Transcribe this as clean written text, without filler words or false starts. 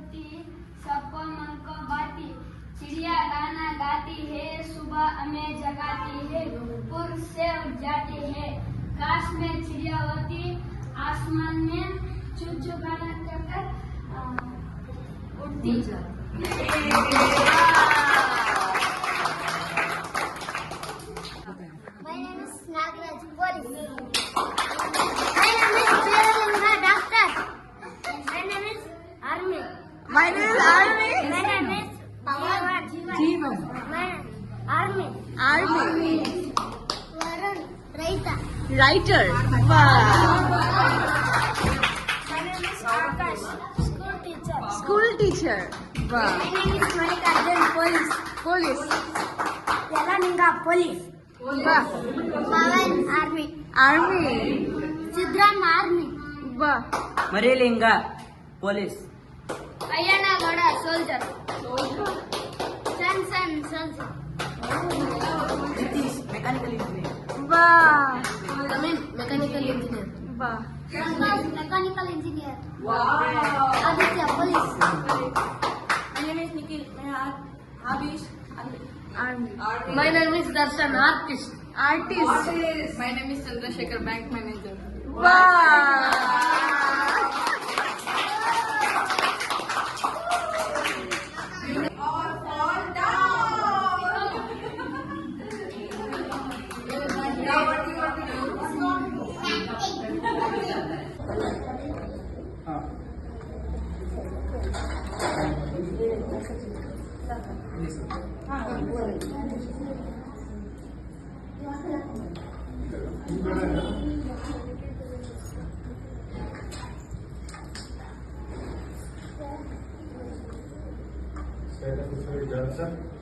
उड़ती सबको मन को बाती चिड़िया गाना गाती है सुबह हमें जगाती है पुर से उठ जाती है काश में चिड़िया होती आसमान में चुप चुप गाना कर उड़ती My name is Nagaraj Police. My name is Chiralanga Doctor. My name is Army. My name is Army. My name is Bhagavan. Jeevan. My name Army. Army. Varun Raita. Writer. Wow. My name is Akash. School teacher. School teacher. Wow. My name is Malikarjun Police. Police. Yelaninga Police. Wow. Pawan Army. Army. Sidram Army. Wow. Marilinga, police. Ayana Gada Soldier. Sansan Soldier. Nitish, mechanical engineer. Wow. Kamin Mechanical Engineer. Wow. Sansan Mechanical Engineer. Wow. Aditya Police. My name is Nikhil. Habish. Army. My name is Darshan Artist. Artist. My name is Chandrasekhar Bank Manager Wow. Johnson.